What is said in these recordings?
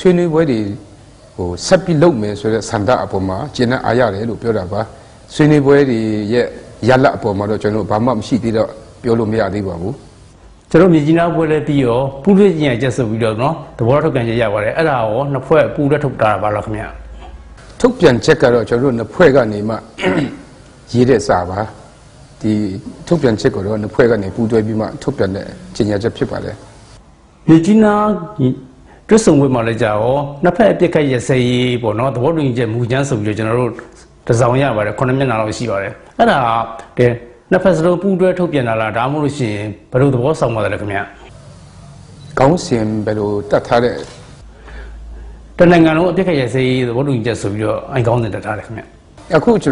swing body, oh, sappy low me, so that Sanda Apoma, Jenna Ayare, Lupuraba, swing body, yet Yala Apoma, General Bamam, she did a Piolomia de Babu. Jeromina will be your Pulinia just a video, no? The water can Yaware, at our no poor Puda took Darabalakmia. Took Pian checker, Jerome, the Puega Nima, Yede Sava, the Topian checker on the Puega Nepudo Bima, Topian, Genia Japipale. Eugenia, just some with Malajao, Napa Pika say, but not the watering Mujans of your general, the Zawaya, but a Konamina of Shivare. And the Napasro Puda Topian ala Damushi, but the was somewhat like me. Gaussian, Bello, Tatare. The Nangano Pika say, the watering just of your I gone in the Tarakme. A coach,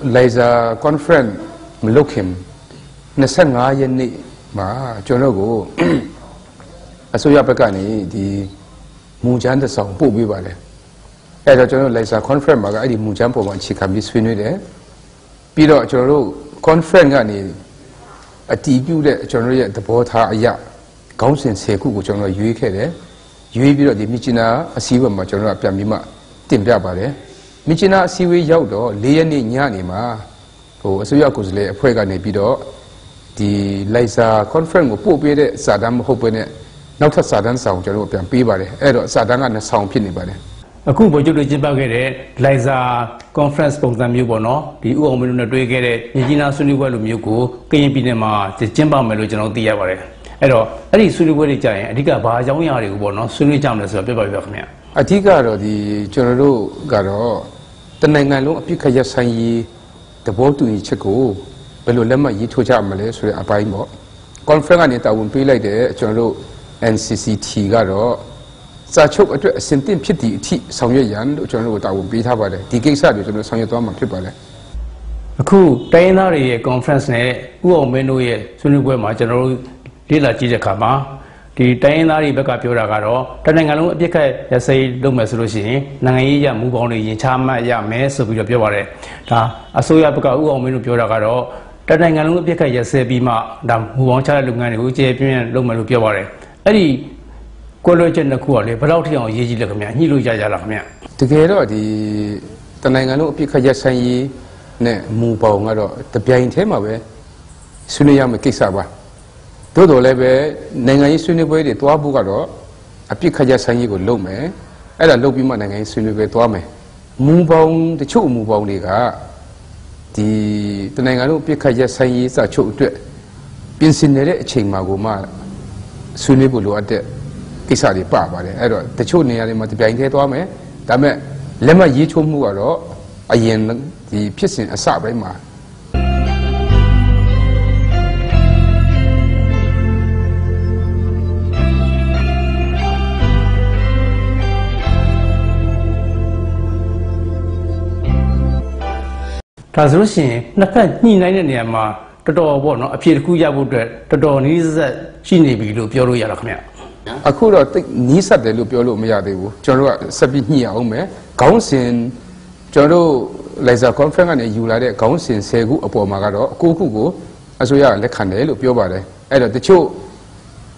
Liza Conference, look him. Nasanga Yeni, Ma, Jonogo. So Yapakani, the Mujanda song, Booby Valley. As a general Liza Conference, I did Mujampo when she can be swimming there. Pido Joro. Conference gani a debut that generally the boat ha ya council seku general UK there. You be the Michina, a siva major Pamima, Timbabare. Michina siwi yaudo, Leani Yanima, or Suyakos le Puegani Bido, the Liza Conference of Pope Saddam Hopene, not a Saddam sound, General Pambare, Edo Saddam and a sound pinibare. A coup for you to Jibagere, Liza Conference program you bono, the Uomin to get it, Nijina Suniwell Muku, Kayin Pinema, the Jimba Melojan of the Yavare. Edo, any Suniwell giant, Diga Bajawari bono, Suni Jamless of Pepper. Atiga, the General Garo, the Nangalo, Picaya Sayi, the boat to Icheko, Belulema Yitoja Malay, so a bimo. Conference I won't be like the General NCCT Garo. Such a sentient pity, Sanyayan, General would be Havare, the Gaysa, General Sanyatoma Tripale. A coup, Tainari conference, Uomenu, Suniwema, General Dilla Gijakama, the Tainari Becapuragaro, Tanangalo, Pica, as say, Domas Rusi, Nangaya, move on in Chama, Yames of Pure, Asoya Beca Uomenu Puragaro, Tanangalo Pica, yes, Bima, Dam, who want child Lungan, which appear Lomalu Pure. Eddie. College and the quality, but out here on Yeji Lakamia, Hilu Jajalamia. Together, the Tanangano Picayasai, ne Mupao, the Pian Temawe, Suniyama Kisaba. Todo leve, Nangai Suniwe, the Tuabugaro, a Picayasai go Lome, and a Lobima Nangai Suniwe Tuame. Mubao, the Chu Mubao Liga, the Tanangano Picayasai, such a Pincinere Chingmaguma, Sunibulu at the Kisari Papa, the Chuni multiplying to me, Dame, Lema Yichu Muaro, Ayen, the Pissin, a Sabrema. Translucent, Naka, Nina, Toto, one appeared Kuya would, Toto needs Chini Bidu, Puro Yalamia. A cool Nisa de Lupiolo Meadevu, General Sabinia Ome, Council, General Liza Conference and Ulade, Council Segu upon Magaro, Kukugo, as we are Lecane, Lupiobare, and the Cho,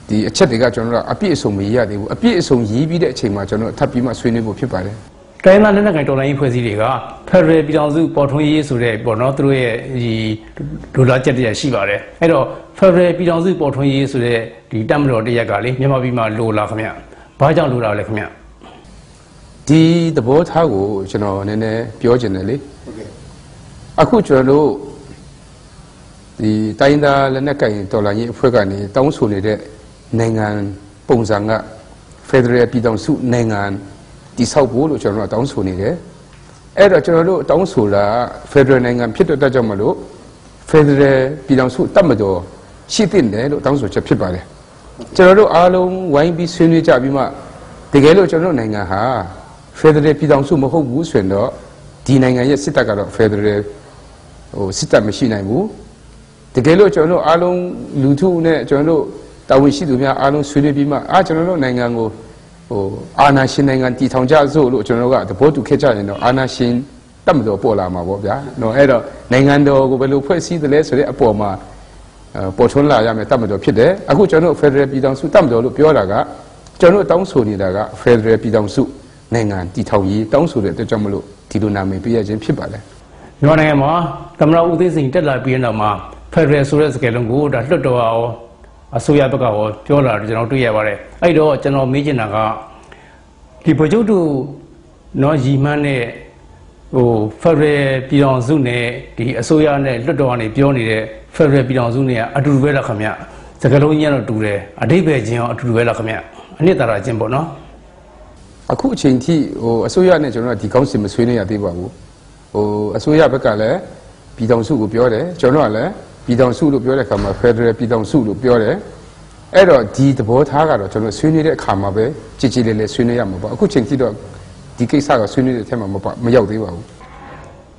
the Chetiga General appears on me, appears on Yibi, the Chima General Tapima Swinibu Pipare. Kaina Nagato in Quasiga, Perre Bidanzu, Portoy, Sure, Bonotru, Dulaja Shivare, Edo, Perre Bidanzu, Portoy, Sure, the Damro de Yagali, Yamabima, Lula Kamia, Bajan Lula Lecmia. The boat Hago, General Nene, pure generally. Akuchano, the Taina Lenaka in Tolani, Fugani, Townsuni, Nangan, Ponzanga, Federal Bidansu, Nangan. The South Pole, which are not Townsuni. Era General Townsula, Federal Nangam, Peter Dajamalo, Federal Bidansu, Tamado, Chitin, Townsu Chapipare. General Alum, Wine Suni Jabima, the Galo General Nangaha, Federal Bidansu Moho Buswendo, Dinanga Sitagaro, Federal Sita Machine I move. The Galo General Alum, Lutu, General Tawishidu, Alum Sunibima, General Nangango. Anna Shin and Titonja Zulu, General, the boat to catch out, Anna Shin, Tamdo Pola, no error, Nangando, Gobelu, Percy, the less Apoma, Portola, Yamatola, Pide, a good general Federal Bidon Sutamdo, Piolaga, ကျွန်တော်တောင်းဆိုနေတာက Federal ပြည်ထောင်စုနိုင်ငံတည်ထောင်ရေးတောင်းဆိုတဲ့အတွက်ကြောင့်မလို့ဒီလိုနာမည်ပေးရခြင်းဖြစ်ပါတယ်မြန်မာနိုင်ငံမှာသမ္မတဦးသိန်းစိန်တက်လာပြီးနောက်မှာ Federal ဆိုတဲ့စကားလုံးကိုဒါလွတ်တော်အောင်အစိုးရဘက်ကရောပြောလာတယ်ကျွန်တော်တွေ့ရပါတယ်အဲ့တော့ကျွန်တော်မေးချင်တာကဒီဗိုလ်ချုပ်တို့နော်ရီမန်းနဲ့Federal ပြည်ထောင်စုနဲ့ဒီအစိုးရနဲ့လွတ်တော်ကနေပြောနေတဲ့ Federal ပြည်ထောင်စုနဲ့အတူတူပဲလားခင်ဗျစကားလုံးကြီးကတော့တူတယ်အဓိပ္ပာယ်ချင်းရောအတူတူပဲလားခင်ဗျအနှစ်သာရချင်းပေါ့နော်အခုအချိန်ထိအစိုးရနဲ့ကျွန်တော်ကဒီကောင်းစင်မဆွေးနွေးရသေးပါဘူးအစိုးရဘက်ကလည်းပြည်ထောင်စုကိုပြောတယ်ကျွန်တော်ကလည်းပြည်ထောင်စုလို့ပြောတဲ့အခါမှာ Federal ပြည်ထောင်စုလို့ပြောတယ်အဲ့တော့ဒီသဘောထားကတော့ကျွန်တော်ဆွေးနွေးတဲ့အခါမှာပဲကြည်ကြည်လေးလေးဆွေးနွေးရမှာပေါ့အခုချိန်ထိတော့ဒီကိစ္စကဆွေးနွေးတဲ့အထက်မှာမရောက်သေးပါဘူး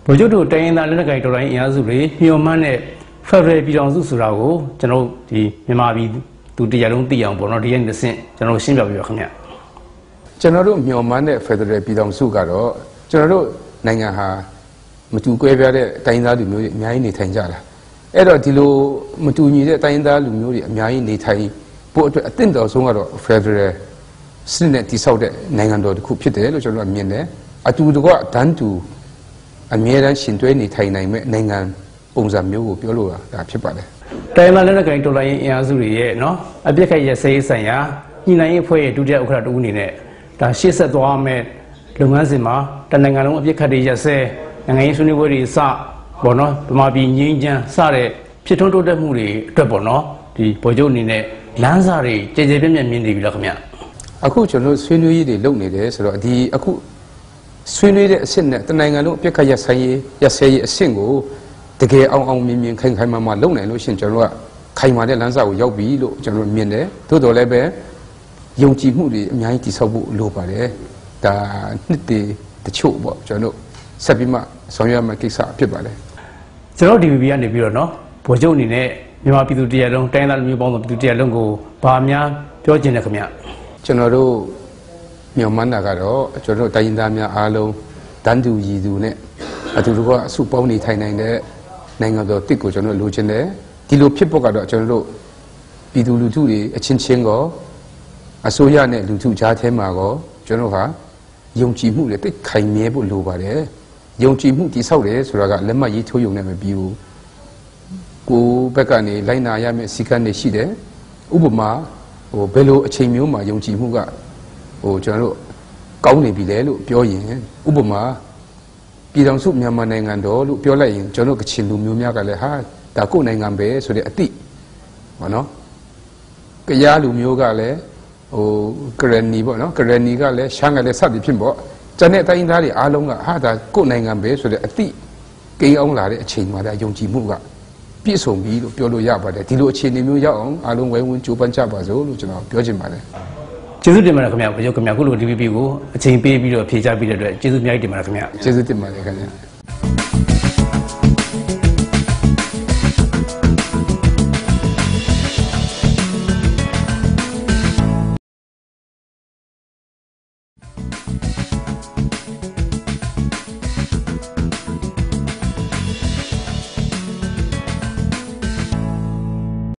ဗိုလ်ချုပ်တို့တိုင်းရင်းသားလက်နက်ကိုင်တော်လှန်ရေးအင်အားစုတွေညှို့မှန်းတဲ့ Federal ပြည်ထောင်စုဆိုတာကိုကျွန်တော်ဒီမြန်မာပြည်သူတရားလုံးသိအောင်ပေါ့နော်ဒီနေ့တစ်ဆင့်ကျွန်တော်ရှင်းပြပြပါခင်ဗျကျွန်တော်တို့ညှို့မှန်းတဲ့ Federal ပြည်ထောင်စုကတော့ကျွန်တော်တို့နိုင်ငံဟာမတူကွဲပြားတဲ့တိုင်းသားလူမျိုးတွေအများကြီးနေထိုင်ကြတာအဲ့တော့ဒီလိုမတူညီတဲ့တိုင်းသားလူမျိုးတွေအများကြီးနေထိုင်ဖို့အတွက်အသင့်တော်ဆုံးကတော့ Federal စနစ်နဲ့တည်ဆောက်တဲ့နိုင်ငံတော်တစ်ခုဖြစ်တယ်လို့ကျွန်တော်မြင်တယ်အတူတကွတန်းတူအမြဲတမ်းရှင်တွဲနေထိုင်နိုင်မဲ့နိုင်ငံပုံစံမျိုးကိုပြောလို့တာဖြစ်ပါတယ်တိုင်းသားလက်နက်ကိုင်တော်လှန်ရေးအင်အားစုတွေရဲ့နော်အပြစ်ခတ်ရစရေးဆိုင်ရာညှိနှိုင်းရေးအဖွဲ့ရဲ့ဒုတိယဥက္ကဋ္ဌတူအနေနဲ့ဒါရှေ့ဆက်သွားမဲ့လုပ်ငန်းစဉ်မှာတနိုင်ငံလုံးအပြစ်ခတ်တွေရစဲနိုင်ငံရေးဆွေးနွေးပွဲတွေစပေါ့နော်ဗမာပြည်ငြိမ်းချမ်းစတဲ့ဖြစ်ထွန်းတိုးတက်မှုတွေအတွက်ပေါ့နော်ဒီဗိုလ်ချုပ်အနေနဲ့လမ်းစာတွေကြည်ကြည်ပြည့်ပြည့်မြင်နေပြီလားခင်ဗျအခုကျွန်တော်ဆွေးနွေးရေးတွေလုပ်နေတယ်ဆိုတော့ဒီအခုဆွေးနွေးတဲ့အဆင့်နဲ့တနိုင်ငံလုံးအပြစ်ခတ်ရဆိုင်ရေးရစဲရေးအဆင့်ကိုတကယ်အောင်မြင်ခိုင်မာလုပ်နိုင်လို့ရှင်ကျွန်တော်ကခိုင်မာတဲ့လမ်းစာကိုရောက်ပြီလို့ကျွန်တော်မြင်တယ်သို့တော်လည်းပဲယုံကြည်မှုတွေအများကြီးတည်ဆောက်ဖို့လိုပါတယ်ဒါနှစ်တချို့ပေါ့ကျွန်တော်ဆက်ပြီးမှဆောင်ရွက်မှကိစ္စဖြစ်ပါတယ်ကျွန်တော် DVB ကနေပြီးတော့နော်ဗိုလ်ချုပ်အနေနဲ့မြန်မာပြည်သူတရားလုံးတိုင်းသားလူမျိုးပေါင်းစုံပြည်သူတရားလုံးကိုဗာများပြောချင်တယ်ခင်ဗျကျွန်တော်တို့ညှို့မှန်းတာကတော့ကျွန်တော်တို့တိုင်းသားများအားလုံးတန်းတူရည်သူနဲ့အတူတူကအစုပေါင်းနေထိုင်နိုင်တဲ့နိုင်ငံတော်တစ်ကိုကျွန်တော်လိုချင်တယ်ဒီလိုဖြစ်ဖို့ကတော့ကျွန်တော်တို့ပြည်သူလူထုတွေအချင်းချင်းကောအစိုးရနဲ့လူထုကြားထဲမှာကောကျွန်တော်ဟာယုံကြည်မှုတွေတိတ်ခိုင်မြဲဖို့လိုပါတယ်ယုံကြည်မှုတည်ဆောက်တယ်ဆိုတာကလက်မှတ်ရေးထိုးရုံနဲ့မပြီးဘူးကိုဘက်ကနေလိုက်နာရမယ့်စီကံတွေရှိတယ်ဥပမာဘယ်လိုအချိန်မျိုးမှာယုံကြည်မှုကကျွန်တော်တို့ကောင်းနေပြီလေလို့ပြောရင်ဥပမာပြည်ထောင်စုမြန်မာနိုင်ငံတော်လို့ပြောလိုက်ရင်ကျွန်တော်ကချင်လူမျိုးများကလည်းဟာဒါကိုယ်နိုင်ငံပဲဆိုတဲ့အတိဟောနော်ကရားလူမျိုးကလည်းကရဏီပေါ့နော်ကရဏီကလည်းရှမ်းကလည်းစသည်ဖြစ်ပေါ့ကျန်တဲ့တိုင်းသားတွေအားလုံးကဟာဒါကိုယ်နိုင်ငံပဲဆိုတဲ့အတိကိန်းအောင်လာတဲ့အချိန်မှာဒါယုံကြည်မှုကပြည့်စုံပြီလို့ပြောလို့ရပါတယ်ဒီလိုအခြေအနေမျိုးရောက်အောင်အားလုံးဝိုင်းဝန်းကြိုးပမ်းကြပါစို့လို့ကျွန်တော်ပြောချင်ပါတယ်ကျေးဇူးတင်ပါတယ်ခင်ဗျာဗိုလ်ချုပ်ခင်ဗျာခုလို DVB ကိုအချိန်ပေးပြီးတော့ဖြေချပေးတဲ့အတွက်ကျေးဇူးအများကြီးတင်ပါတယ်ခင်ဗျာကျေးဇူးတင်ပါတယ်ခင်ဗျာ